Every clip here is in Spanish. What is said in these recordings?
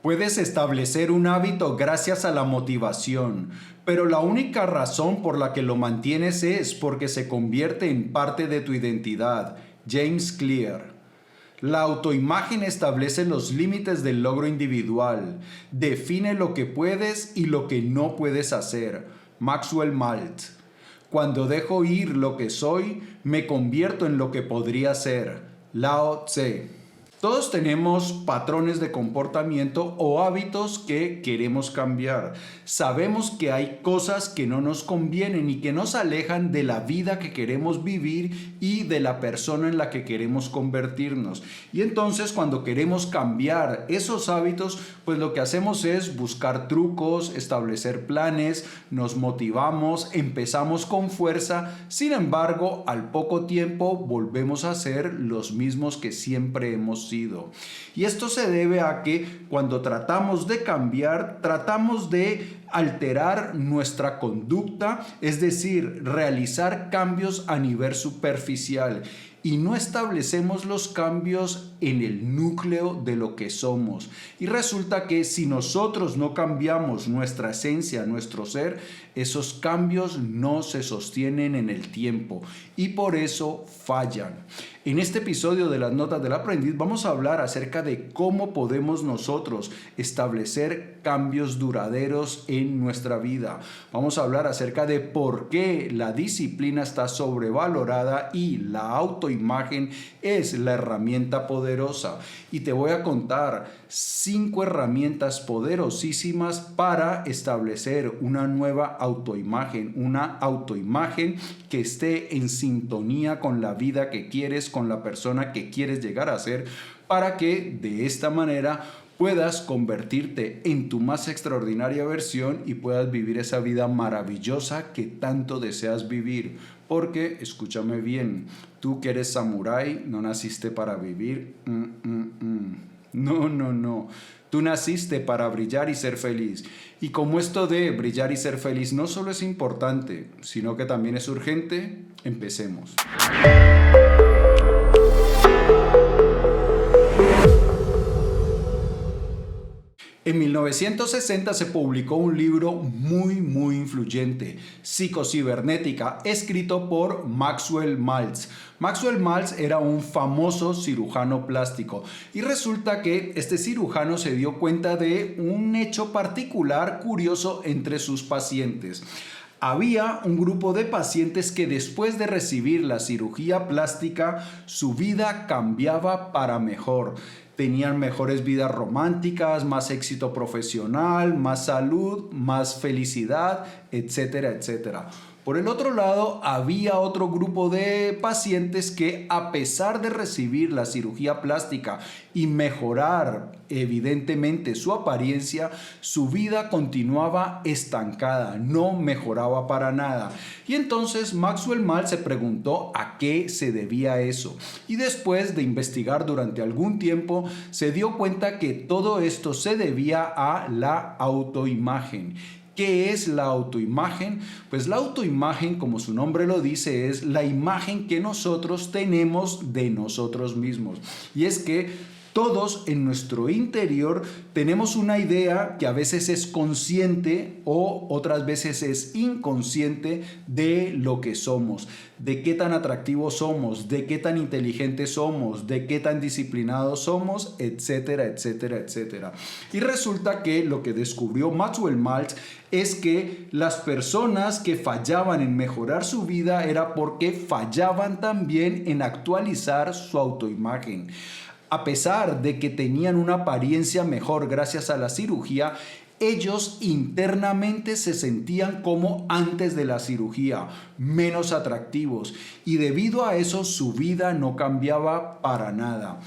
Puedes establecer un hábito gracias a la motivación, pero la única razón por la que lo mantienes es porque se convierte en parte de tu identidad. James Clear. La autoimagen establece los límites del logro individual, define lo que puedes y lo que no puedes hacer. Maxwell Maltz. Cuando dejo ir lo que soy, me convierto en lo que podría ser. Lao Tse. Todos tenemos patrones de comportamiento o hábitos que queremos cambiar. Sabemos que hay cosas que no nos convienen y que nos alejan de la vida que queremos vivir y de la persona en la que queremos convertirnos. Y entonces cuando queremos cambiar esos hábitos, pues lo que hacemos es buscar trucos, establecer planes, nos motivamos, empezamos con fuerza. Sin embargo, al poco tiempo volvemos a ser los mismos que siempre hemos sido. Y esto se debe a que cuando tratamos de cambiar, tratamos de alterar nuestra conducta, es decir, realizar cambios a nivel superficial. Y no establecemos los cambios en el núcleo de lo que somos. Y resulta que si nosotros no cambiamos nuestra esencia, nuestro ser, esos cambios no se sostienen en el tiempo y por eso fallan. En este episodio de las Notas del Aprendiz vamos a hablar acerca de cómo podemos nosotros establecer cambios duraderos en nuestra vida. Vamos a hablar acerca de por qué la disciplina está sobrevalorada y la autoimagen es la herramienta poderosa. Y te voy a contar 5 herramientas poderosísimas para establecer una nueva autoimagen, una autoimagen que esté en sintonía con la vida que quieres, con la persona que quieres llegar a ser, para que de esta manera puedas convertirte en tu más extraordinaria versión y puedas vivir esa vida maravillosa que tanto deseas vivir. Porque, escúchame bien, tú que eres samurái, no naciste para vivir. No. Tú naciste para brillar y ser feliz. Y como esto de brillar y ser feliz no solo es importante, sino que también es urgente, empecemos. En 1960 se publicó un libro muy influyente, Psicocibernética, escrito por Maxwell Maltz. Maxwell Maltz era un famoso cirujano plástico y resulta que este cirujano se dio cuenta de un hecho particular curioso entre sus pacientes. Había un grupo de pacientes que después de recibir la cirugía plástica, su vida cambiaba para mejor. Tenían mejores vidas románticas, más éxito profesional, más salud, más felicidad, etcétera, etcétera. Por el otro lado, había otro grupo de pacientes que, a pesar de recibir la cirugía plástica y mejorar evidentemente su apariencia, su vida continuaba estancada, no mejoraba para nada. Y entonces Maxwell Maltz se preguntó a qué se debía eso. Y después de investigar durante algún tiempo, se dio cuenta que todo esto se debía a la autoimagen. ¿Qué es la autoimagen? Pues la autoimagen, como su nombre lo dice, es la imagen que nosotros tenemos de nosotros mismos. Y es que todos en nuestro interior tenemos una idea que a veces es consciente o otras veces es inconsciente de lo que somos, de qué tan atractivos somos, de qué tan inteligentes somos, de qué tan disciplinados somos, etcétera, etcétera, etcétera. Y resulta que lo que descubrió Maxwell Maltz es que las personas que fallaban en mejorar su vida era porque fallaban también en actualizar su autoimagen. A pesar de que tenían una apariencia mejor gracias a la cirugía, ellos internamente se sentían como antes de la cirugía, menos atractivos, y debido a eso su vida no cambiaba para nada.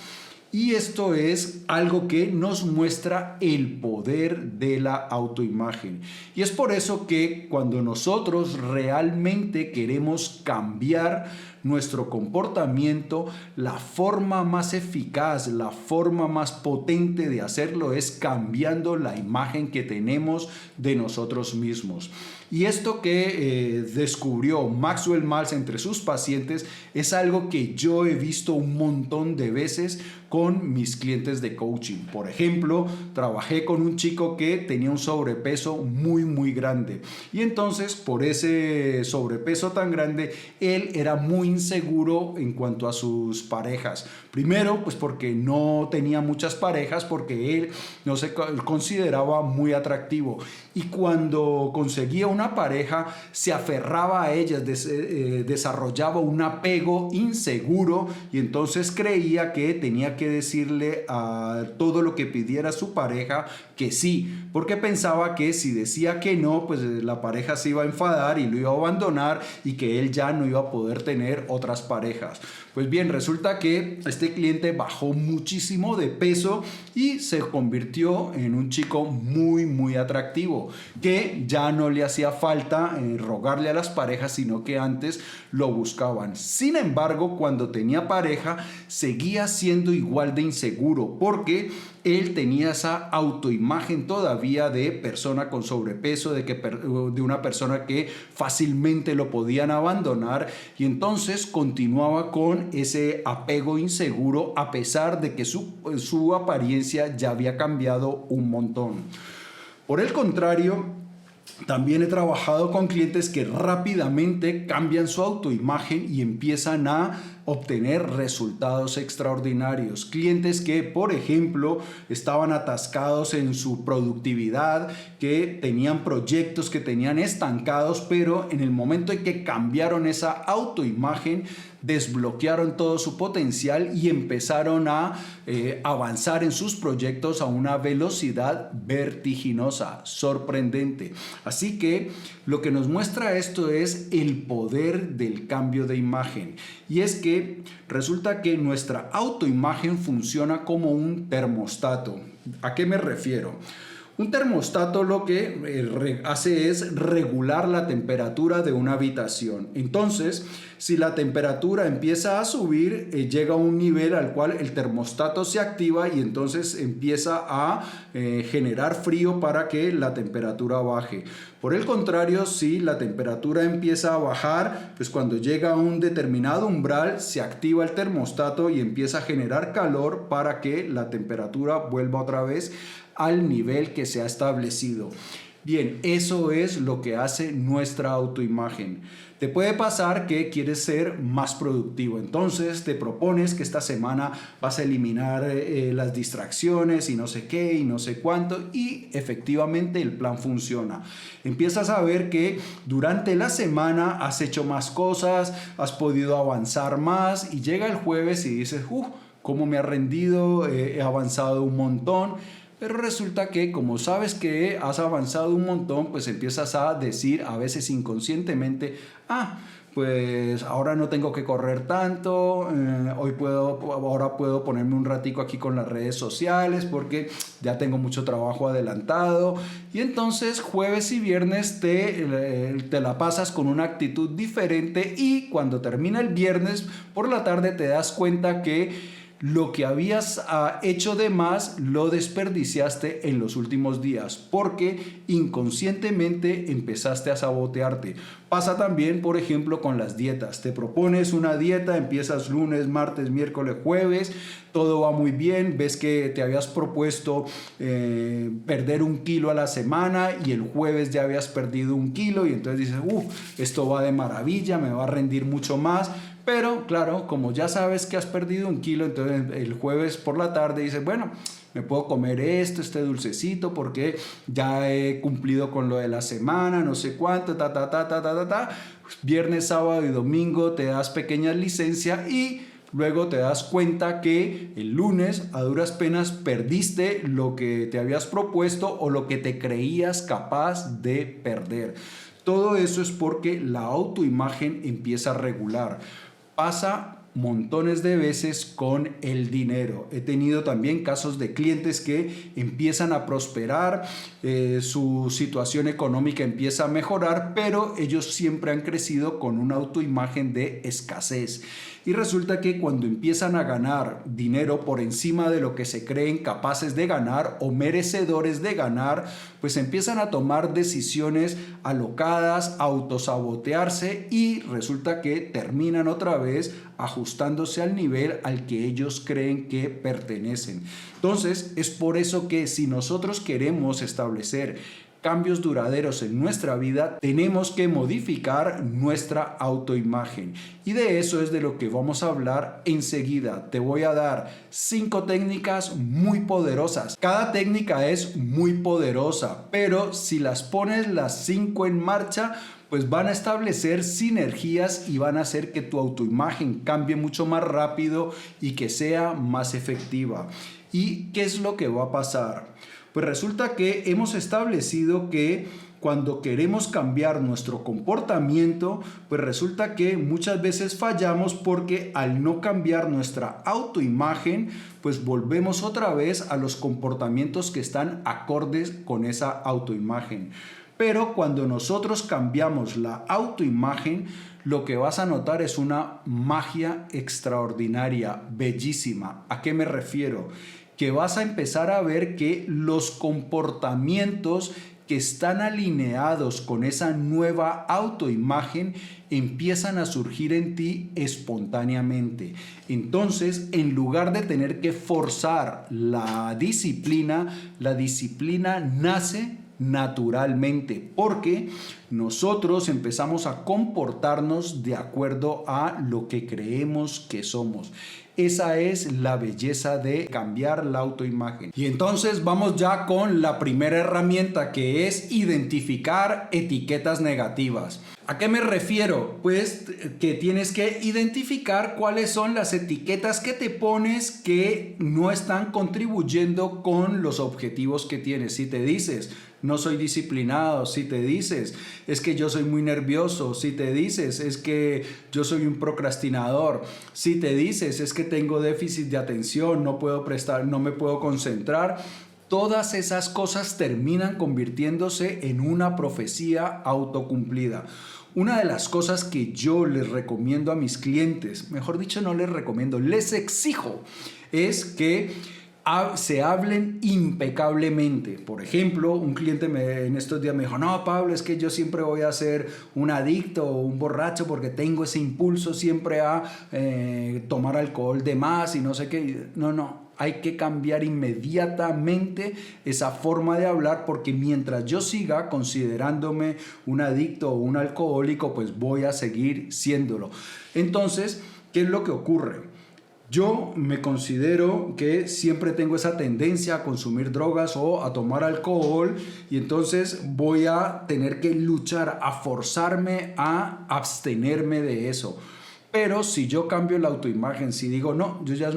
Y esto es algo que nos muestra el poder de la autoimagen. Y es por eso que cuando nosotros realmente queremos cambiar nuestro comportamiento, la forma más eficaz, la forma más potente de hacerlo es cambiando la imagen que tenemos de nosotros mismos. Y esto que descubrió Maxwell Maltz entre sus pacientes es algo que yo he visto un montón de veces con mis clientes de coaching. Por ejemplo, trabajé con un chico que tenía un sobrepeso muy grande y entonces por ese sobrepeso tan grande él era muy inseguro en cuanto a sus parejas. Primero, pues porque no tenía muchas parejas, porque él no se consideraba muy atractivo y cuando conseguía una pareja se aferraba a ellas, desarrollaba un apego inseguro y entonces creía que tenía que decirle a todo lo que pidiera su pareja que sí, porque pensaba que si decía que no, pues la pareja se iba a enfadar y lo iba a abandonar y que él ya no iba a poder tener otras parejas. Pues bien, resulta que este cliente bajó muchísimo de peso y se convirtió en un chico muy atractivo, que ya no le hacía falta rogarle a las parejas, sino que antes lo buscaban. Sin embargo, cuando tenía pareja, seguía siendo igual de inseguro, porque él tenía esa autoimagen todavía de persona con sobrepeso, de una persona que fácilmente lo podían abandonar, y entonces continuaba con ese apego inseguro a pesar de que su apariencia ya había cambiado un montón. Por el contrario, también he trabajado con clientes que rápidamente cambian su autoimagen y empiezan a obtener resultados extraordinarios. Clientes que, por ejemplo, estaban atascados en su productividad, que tenían proyectos que tenían estancados, pero en el momento en que cambiaron esa autoimagen, desbloquearon todo su potencial y empezaron a avanzar en sus proyectos a una velocidad vertiginosa, sorprendente. Así que lo que nos muestra esto es el poder del cambio de imagen. Y es que resulta que nuestra autoimagen funciona como un termostato. ¿A qué me refiero? Un termostato lo que hace es regular la temperatura de una habitación. Entonces, si la temperatura empieza a subir, llega a un nivel al cual el termostato se activa y entonces empieza a generar frío para que la temperatura baje. Por el contrario, si la temperatura empieza a bajar, pues cuando llega a un determinado umbral, se activa el termostato y empieza a generar calor para que la temperatura vuelva otra vez al nivel que se ha establecido. Bien, eso es lo que hace nuestra autoimagen. Te puede pasar que quieres ser más productivo, entonces te propones que esta semana vas a eliminar las distracciones y no sé qué y no sé cuánto, y efectivamente el plan funciona. Empiezas a ver que durante la semana has hecho más cosas, has podido avanzar más y llega el jueves y dices, ¿cómo me ha rendido? He avanzado un montón. Pero resulta que como sabes que has avanzado un montón, pues empiezas a decir a veces inconscientemente, pues ahora no tengo que correr tanto, ahora puedo ponerme un ratico aquí con las redes sociales porque ya tengo mucho trabajo adelantado. Y entonces jueves y viernes te la pasas con una actitud diferente y cuando termina el viernes por la tarde te das cuenta que lo que habías hecho de más lo desperdiciaste en los últimos días porque inconscientemente empezaste a sabotearte. Pasa también, por ejemplo, con las dietas. Te propones una dieta, empiezas lunes, martes, miércoles, jueves, todo va muy bien, ves que te habías propuesto perder 1 kilo a la semana y el jueves ya habías perdido 1 kilo y entonces dices, esto va de maravilla, me va a rendir mucho más. Pero claro, como ya sabes que has perdido 1 kilo, entonces el jueves por la tarde dices, bueno, me puedo comer este dulcecito porque ya he cumplido con lo de la semana, no sé cuánto, Viernes, sábado y domingo te das pequeñas licencias y luego te das cuenta que el lunes a duras penas perdiste lo que te habías propuesto o lo que te creías capaz de perder. Todo eso es porque la autoimagen empieza a regular. Pasa montones de veces con el dinero. He tenido también casos de clientes que empiezan a prosperar, su situación económica empieza a mejorar, pero ellos siempre han crecido con una autoimagen de escasez. Y resulta que cuando empiezan a ganar dinero por encima de lo que se creen capaces de ganar o merecedores de ganar, pues empiezan a tomar decisiones alocadas, a autosabotearse y resulta que terminan otra vez ajustándose al nivel al que ellos creen que pertenecen. Entonces, es por eso que si nosotros queremos establecer cambios duraderos en nuestra vida, tenemos que modificar nuestra autoimagen. Y de eso es de lo que vamos a hablar enseguida. Te voy a dar 5 técnicas muy poderosas. Cada técnica es muy poderosa, pero si las pones las 5 en marcha, pues van a establecer sinergias y van a hacer que tu autoimagen cambie mucho más rápido y que sea más efectiva. ¿Y qué es lo que va a pasar? Pues resulta que hemos establecido que cuando queremos cambiar nuestro comportamiento, pues resulta que muchas veces fallamos porque al no cambiar nuestra autoimagen, pues volvemos otra vez a los comportamientos que están acordes con esa autoimagen. Pero cuando nosotros cambiamos la autoimagen, lo que vas a notar es una magia extraordinaria, bellísima. ¿A qué me refiero? Que vas a empezar a ver que los comportamientos que están alineados con esa nueva autoimagen empiezan a surgir en ti espontáneamente. Entonces, en lugar de tener que forzar la disciplina nace naturalmente, porque nosotros empezamos a comportarnos de acuerdo a lo que creemos que somos. Esa es la belleza de cambiar la autoimagen. Y entonces vamos ya con la primera herramienta, que es identificar etiquetas negativas. ¿A qué me refiero? Pues que tienes que identificar cuáles son las etiquetas que te pones que no están contribuyendo con los objetivos que tienes. Si te dices, no soy disciplinado, si te dices, es que yo soy muy nervioso, si te dices, es que yo soy un procrastinador, si te dices, es que tengo déficit de atención, no me puedo concentrar, todas esas cosas terminan convirtiéndose en una profecía autocumplida. Una de las cosas que yo les recomiendo a mis clientes, mejor dicho, no les recomiendo, les exijo, es que se hablen impecablemente. Por ejemplo, un cliente en estos días me dijo, no, Pablo, es que yo siempre voy a ser un adicto o un borracho porque tengo ese impulso siempre a tomar alcohol de más y no sé qué. No. Hay que cambiar inmediatamente esa forma de hablar, porque mientras yo siga considerándome un adicto o un alcohólico, pues voy a seguir siéndolo. Entonces, ¿qué es lo que ocurre? Yo me considero que siempre tengo esa tendencia a consumir drogas o a tomar alcohol, y entonces voy a tener que luchar, a forzarme a abstenerme de eso. Pero si yo cambio la autoimagen, si digo, no, yo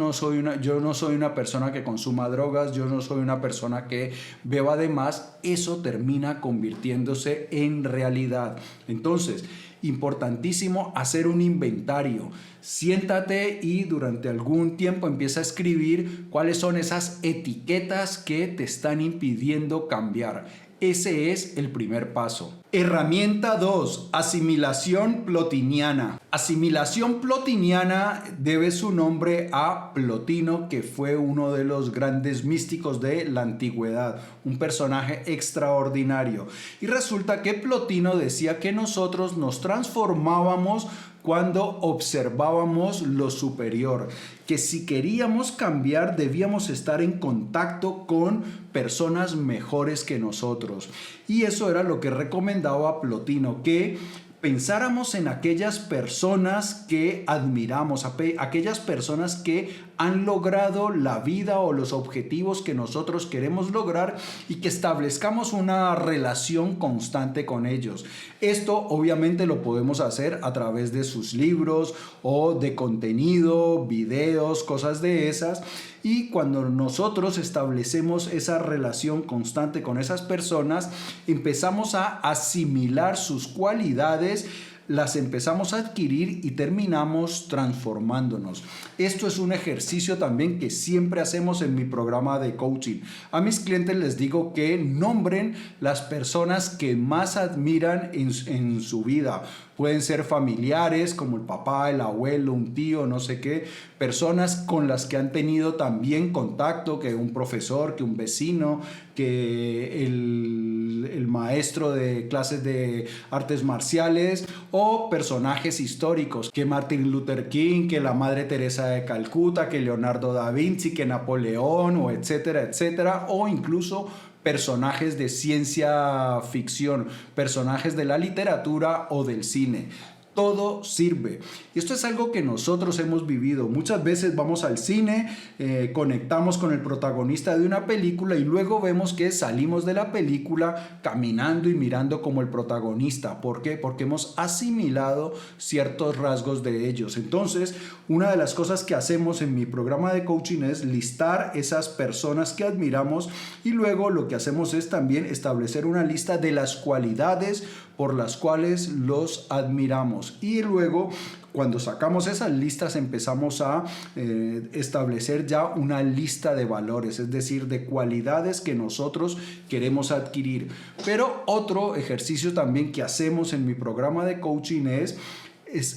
no soy una persona que consuma drogas, yo no soy una persona que beba de más, eso termina convirtiéndose en realidad. Entonces, importantísimo hacer un inventario. Siéntate y durante algún tiempo empieza a escribir cuáles son esas etiquetas que te están impidiendo cambiar. Ese es el primer paso. Herramienta 2, asimilación plotiniana. Asimilación plotiniana debe su nombre a Plotino, que fue uno de los grandes místicos de la antigüedad, un personaje extraordinario. Y resulta que Plotino decía que nosotros nos transformábamos cuando observábamos lo superior, que si queríamos cambiar debíamos estar en contacto con personas mejores que nosotros. Y eso era lo que recomendaba Plotino, que pensáramos en aquellas personas que admiramos, aquellas personas que han logrado la vida o los objetivos que nosotros queremos lograr, y que establezcamos una relación constante con ellos. Esto obviamente lo podemos hacer a través de sus libros o de contenido, videos, cosas de esas. Y cuando nosotros establecemos esa relación constante con esas personas, empezamos a asimilar sus cualidades, las empezamos a adquirir y terminamos transformándonos. Esto es un ejercicio también que siempre hacemos en mi programa de coaching. A mis clientes les digo que nombren las personas que más admiran en su vida. Pueden ser familiares como el papá, el abuelo, un tío, no sé qué, personas con las que han tenido también contacto, que un profesor, que un vecino, que el maestro de clases de artes marciales, o personajes históricos, que Martin Luther King, que la Madre Teresa de Calcuta, que Leonardo da Vinci, que Napoleón, o etcétera, etcétera, o incluso personajes de ciencia ficción, personajes de la literatura o del cine. Todo sirve. Y esto es algo que nosotros hemos vivido. Muchas veces vamos al cine, conectamos con el protagonista de una película y luego vemos que salimos de la película caminando y mirando como el protagonista. ¿Por qué? Porque hemos asimilado ciertos rasgos de ellos. Entonces, una de las cosas que hacemos en mi programa de coaching es listar esas personas que admiramos y luego lo que hacemos es también establecer una lista de las cualidades por las cuales los admiramos. Y luego, cuando sacamos esas listas, empezamos a establecer ya una lista de valores, es decir, de cualidades que nosotros queremos adquirir. Pero otro ejercicio también que hacemos en mi programa de coaching es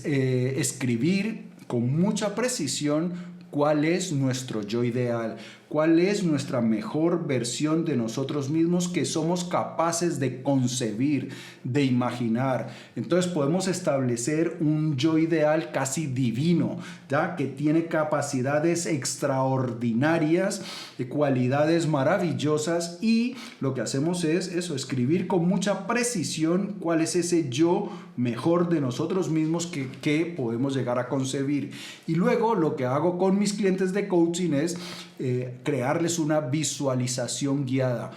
escribir con mucha precisión cuál es nuestro yo ideal, cuál es nuestra mejor versión de nosotros mismos que somos capaces de concebir, de imaginar. Entonces podemos establecer un yo ideal casi divino, ¿ya? Que tiene capacidades extraordinarias, cualidades maravillosas, y lo que hacemos es eso, escribir con mucha precisión cuál es ese yo mejor de nosotros mismos que podemos llegar a concebir. Y luego lo que hago con mis clientes de coaching es crearles una visualización guiada.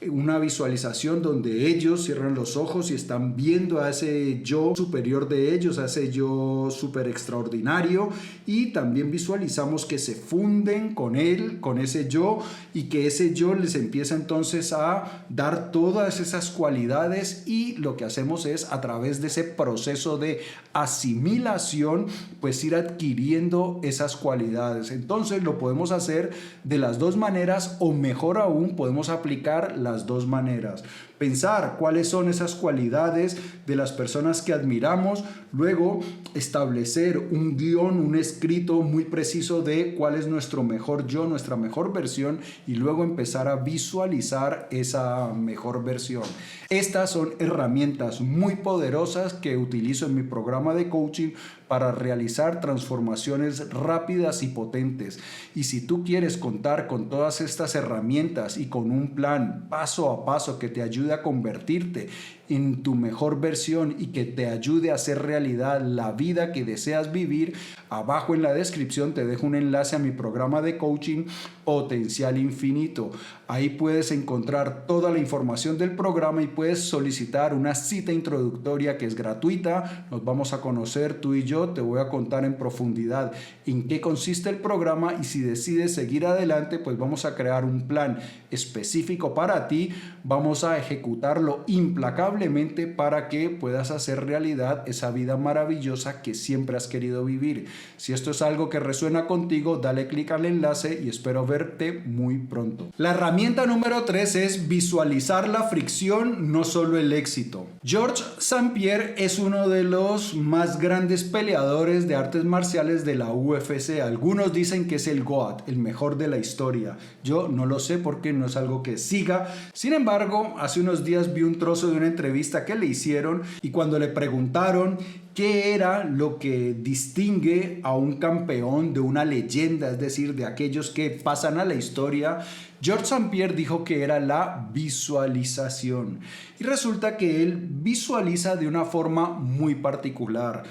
Una visualización donde ellos cierran los ojos y están viendo a ese yo superior de ellos, a ese yo súper extraordinario, y también visualizamos que se funden con él, con ese yo, y que ese yo les empieza entonces a dar todas esas cualidades, y lo que hacemos es a través de ese proceso de asimilación pues ir adquiriendo esas cualidades. Entonces lo podemos hacer de las dos maneras, o mejor aún podemos aplicar las dos maneras. Pensar cuáles son esas cualidades de las personas que admiramos, luego establecer un guión, un escrito muy preciso de cuál es nuestro mejor yo, nuestra mejor versión, y luego empezar a visualizar esa mejor versión. Estas son herramientas muy poderosas que utilizo en mi programa de coaching para realizar transformaciones rápidas y potentes. Y si tú quieres contar con todas estas herramientas y con un plan paso a paso que te ayude a convertirte en tu mejor versión y que te ayude a hacer realidad la vida que deseas vivir, abajo en la descripción te dejo un enlace a mi programa de coaching Potencial Infinito. Ahí puedes encontrar toda la información del programa y puedes solicitar una cita introductoria que es gratuita. Nos vamos a conocer tú y yo, te voy a contar en profundidad en qué consiste el programa, y si decides seguir adelante, pues vamos a crear un plan específico para ti, vamos a ejecutarlo implacablemente para que puedas hacer realidad esa vida maravillosa que siempre has querido vivir. Si esto es algo que resuena contigo, dale clic al enlace y espero verte muy pronto. La herramienta número 3 es visualizar la fricción, no solo el éxito. Georges St-Pierre es uno de los más grandes peleadores de artes marciales de la UFC. Algunos dicen que es el GOAT, el mejor de la historia. Yo no lo sé porque no es algo que siga. Sin embargo, hace unos días vi un trozo de una entrevista que le hicieron, y cuando le preguntaron qué era lo que distingue a un campeón de una leyenda, es decir, de aquellos que pasan a la historia, Georges St-Pierre dijo que era la visualización. Y resulta que él visualiza de una forma muy particular.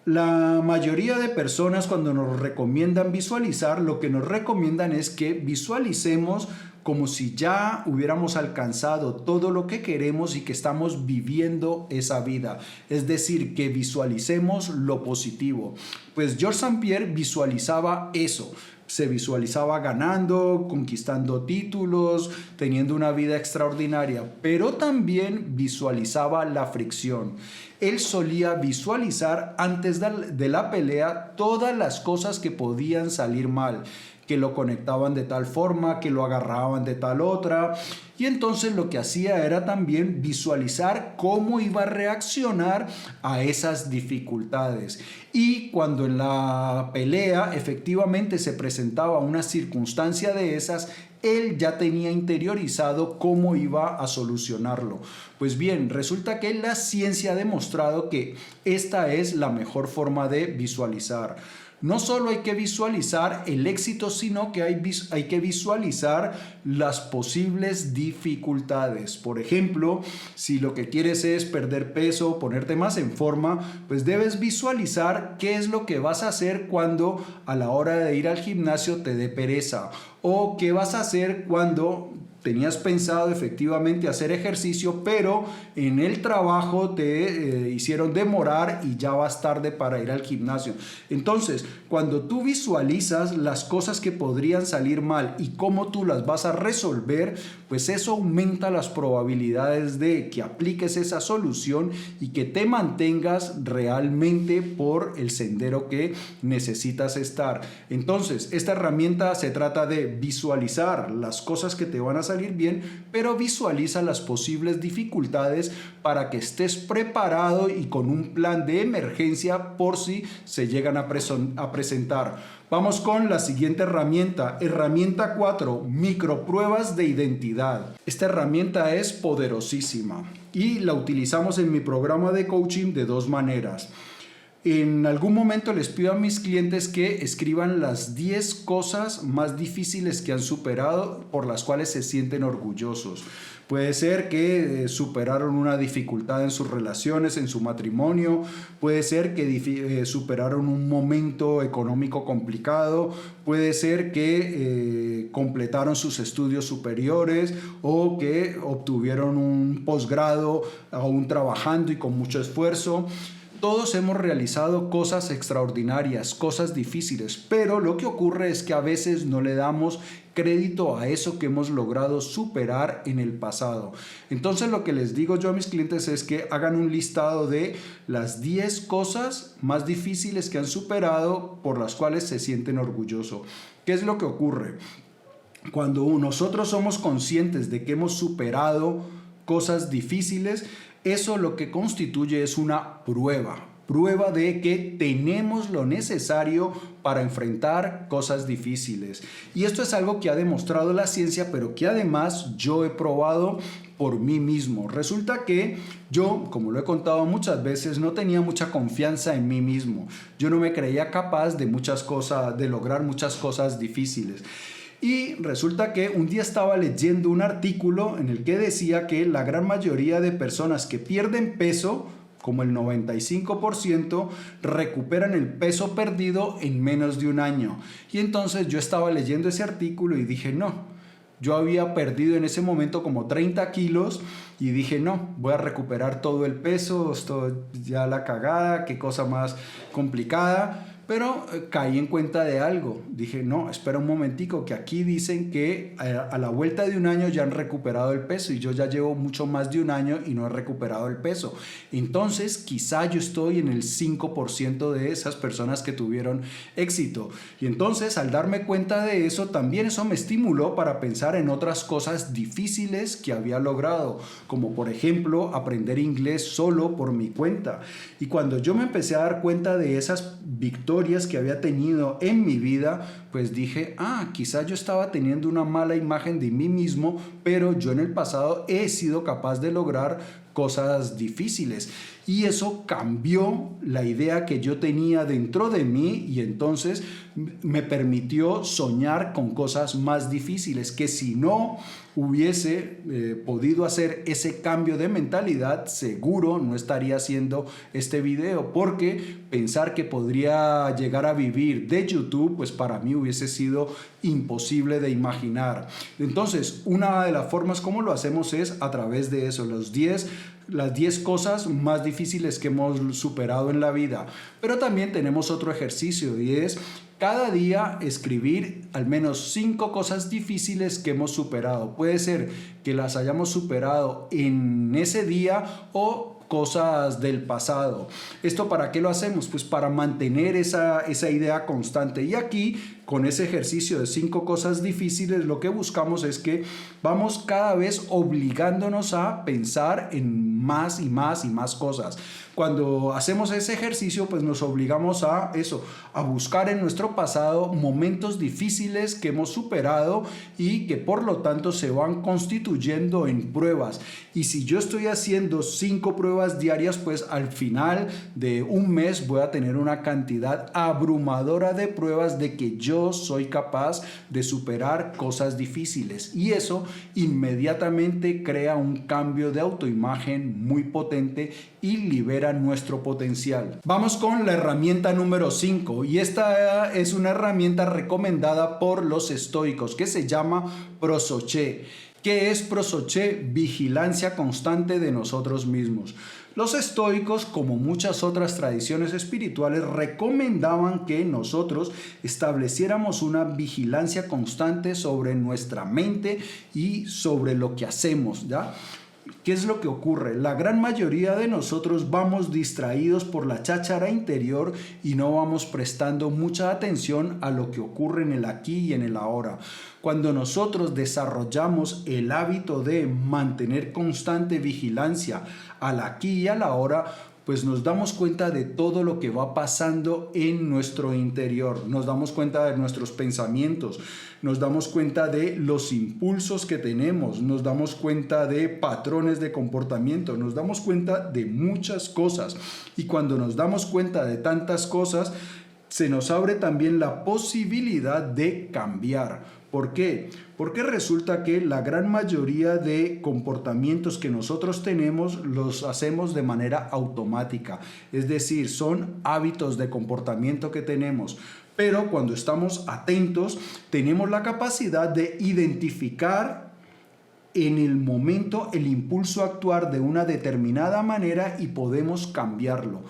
La mayoría de personas, cuando nos recomiendan visualizar, lo que nos recomiendan es que visualicemos como si ya hubiéramos alcanzado todo lo que queremos y que estamos viviendo esa vida. Es decir, que visualicemos lo positivo. Pues Georges St-Pierre visualizaba eso. Se visualizaba ganando, conquistando títulos, teniendo una vida extraordinaria, pero también visualizaba la fricción. Él solía visualizar antes de la pelea todas las cosas que podían salir mal, que lo conectaban de tal forma, que lo agarraban de tal otra. Y entonces lo que hacía era también visualizar cómo iba a reaccionar a esas dificultades. Y cuando en la pelea efectivamente se presentaba una circunstancia de esas, él ya tenía interiorizado cómo iba a solucionarlo. Pues bien, resulta que la ciencia ha demostrado que esta es la mejor forma de visualizar. No solo hay que visualizar el éxito, sino que hay que visualizar las posibles dificultades. Por ejemplo, si lo que quieres es perder peso, ponerte más en forma, pues debes visualizar qué es lo que vas a hacer cuando a la hora de ir al gimnasio te dé pereza, o qué vas a hacer cuando tenías pensado efectivamente hacer ejercicio, pero en el trabajo te hicieron demorar y ya vas tarde para ir al gimnasio. Entonces, cuando tú visualizas las cosas que podrían salir mal y cómo tú las vas a resolver, pues eso aumenta las probabilidades de que apliques esa solución y que te mantengas realmente por el sendero que necesitas estar. Entonces, esta herramienta se trata de visualizar las cosas que te van a salir bien, pero visualiza las posibles dificultades para que estés preparado y con un plan de emergencia por si se llegan a presentar. Vamos con la siguiente herramienta, herramienta 4, micropruebas de identidad. Esta herramienta es poderosísima y la utilizamos en mi programa de coaching de dos maneras. En algún momento les pido a mis clientes que escriban las 10 cosas más difíciles que han superado, por las cuales se sienten orgullosos. Puede ser que superaron una dificultad en sus relaciones, en su matrimonio. Puede ser que superaron un momento económico complicado. Puede ser que completaron sus estudios superiores o que obtuvieron un posgrado aún trabajando y con mucho esfuerzo. Todos hemos realizado cosas extraordinarias, cosas difíciles, pero lo que ocurre es que a veces no le damos crédito a eso que hemos logrado superar en el pasado. Entonces lo que les digo yo a mis clientes es que hagan un listado de las 10 cosas más difíciles que han superado por las cuales se sienten orgullosos. ¿Qué es lo que ocurre? Cuando nosotros somos conscientes de que hemos superado cosas difíciles, eso lo que constituye es una prueba de que tenemos lo necesario para enfrentar cosas difíciles. Y esto es algo que ha demostrado la ciencia, pero que además yo he probado por mí mismo. Resulta que yo, como lo he contado muchas veces, no tenía mucha confianza en mí mismo. Yo no me creía capaz de lograr muchas cosas difíciles. Y resulta que un día estaba leyendo un artículo en el que decía que la gran mayoría de personas que pierden peso, como el 95%, recuperan el peso perdido en menos de un año. Y entonces yo estaba leyendo ese artículo y dije, no, yo había perdido en ese momento como 30 kilos y dije, no, voy a recuperar todo el peso, esto ya la cagada, qué cosa más complicada. Pero caí en cuenta de algo. Dije, no, espera un momentico, que aquí dicen que a la vuelta de un año ya han recuperado el peso y yo ya llevo mucho más de un año y no he recuperado el peso. Entonces, quizá yo estoy en el 5% de esas personas que tuvieron éxito. Y entonces, al darme cuenta de eso, también eso me estimuló para pensar en otras cosas difíciles que había logrado, como por ejemplo, aprender inglés solo por mi cuenta. Y cuando yo me empecé a dar cuenta de esas victorias que había tenido en mi vida, pues dije, quizá yo estaba teniendo una mala imagen de mí mismo, pero yo en el pasado he sido capaz de lograr cosas difíciles. Y eso cambió la idea que yo tenía dentro de mí y entonces me permitió soñar con cosas más difíciles que si no hubiese podido hacer ese cambio de mentalidad, seguro no estaría haciendo este video, porque pensar que podría llegar a vivir de YouTube, pues para mí hubiese sido imposible de imaginar. Entonces, una de las formas como lo hacemos es a través de eso, las 10 cosas más difíciles que hemos superado en la vida. Pero también tenemos otro ejercicio y es cada día escribir al menos 5 cosas difíciles que hemos superado. Puede ser que las hayamos superado en ese día o cosas del pasado. ¿Esto para qué lo hacemos? Pues para mantener esa idea constante. Y aquí, con ese ejercicio de 5 cosas difíciles, lo que buscamos es que vamos cada vez obligándonos a pensar en más y más y más cosas. Cuando hacemos ese ejercicio, pues nos obligamos a eso, a buscar en nuestro pasado momentos difíciles que hemos superado y que por lo tanto se van constituyendo en pruebas. Y si yo estoy haciendo 5 pruebas diarias, pues al final de un mes voy a tener una cantidad abrumadora de pruebas de que yo soy capaz de superar cosas difíciles. Y eso inmediatamente crea un cambio de autoimagen muy potente y libera nuestro potencial. Vamos con la herramienta número 5 y esta es una herramienta recomendada por los estoicos que se llama prosoché. ¿Qué es prosoché? Vigilancia constante de nosotros mismos. Los estoicos, como muchas otras tradiciones espirituales, recomendaban que nosotros estableciéramos una vigilancia constante sobre nuestra mente y sobre lo que hacemos, ¿ya? ¿Qué es lo que ocurre? La gran mayoría de nosotros vamos distraídos por la cháchara interior y no vamos prestando mucha atención a lo que ocurre en el aquí y en el ahora. Cuando nosotros desarrollamos el hábito de mantener constante vigilancia al aquí y a la ahora, pues nos damos cuenta de todo lo que va pasando en nuestro interior, nos damos cuenta de nuestros pensamientos, nos damos cuenta de los impulsos que tenemos, nos damos cuenta de patrones de comportamiento, nos damos cuenta de muchas cosas. Y cuando nos damos cuenta de tantas cosas, se nos abre también la posibilidad de cambiar. ¿Por qué? Porque resulta que la gran mayoría de comportamientos que nosotros tenemos los hacemos de manera automática. Es decir, son hábitos de comportamiento que tenemos. Pero cuando estamos atentos, tenemos la capacidad de identificar en el momento el impulso a actuar de una determinada manera y podemos cambiarlo.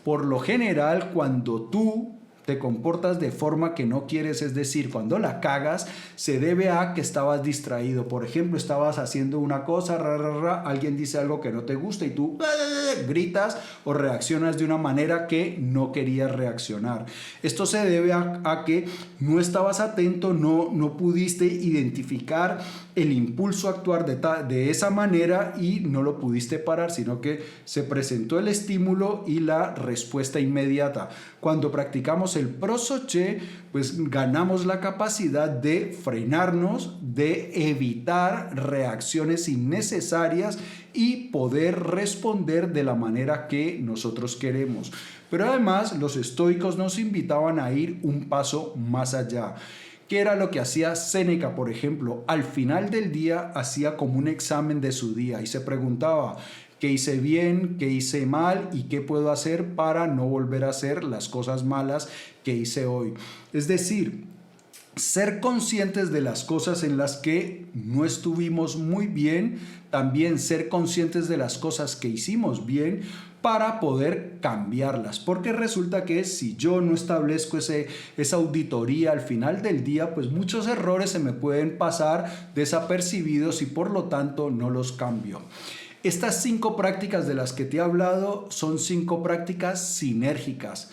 Por lo general, cuando tú te comportas de forma que no quieres, es decir, cuando la cagas, se debe a que estabas distraído. Por ejemplo, estabas haciendo una cosa, alguien dice algo que no te gusta y tú gritas o reaccionas de una manera que no querías reaccionar. Esto se debe a que no estabas atento, no pudiste identificar el impulso a actuar de esa manera y no lo pudiste parar, sino que se presentó el estímulo y la respuesta inmediata. Cuando practicamos el prosoché, pues ganamos la capacidad de frenarnos, de evitar reacciones innecesarias y poder responder de la manera que nosotros queremos. Pero además los estoicos nos invitaban a ir un paso más allá. ¿Qué era lo que hacía Séneca, por ejemplo? Al final del día hacía como un examen de su día y se preguntaba: ¿qué hice bien? ¿Qué hice mal? ¿Y qué puedo hacer para no volver a hacer las cosas malas que hice hoy? Es decir, ser conscientes de las cosas en las que no estuvimos muy bien, también ser conscientes de las cosas que hicimos bien para poder cambiarlas, porque resulta que si yo no establezco esa auditoría al final del día, pues muchos errores se me pueden pasar desapercibidos y por lo tanto no los cambio. Estas 5 prácticas de las que te he hablado son 5 prácticas sinérgicas.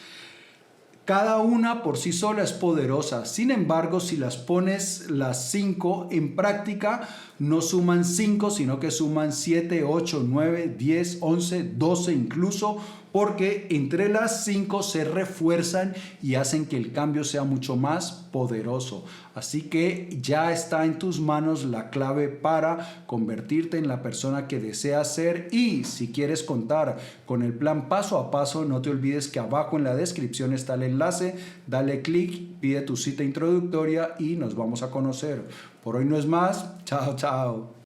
Cada una por sí sola es poderosa. Sin embargo, si las pones las 5 en práctica, no suman 5, sino que suman 7, 8, 9, 10, 11, 12 incluso, porque entre las 5 se refuerzan y hacen que el cambio sea mucho más poderoso. Así que ya está en tus manos la clave para convertirte en la persona que deseas ser. Y si quieres contar con el plan paso a paso, no te olvides que abajo en la descripción está el enlace. Dale clic, pide tu cita introductoria y nos vamos a conocer. Por hoy no es más. Chao, chao.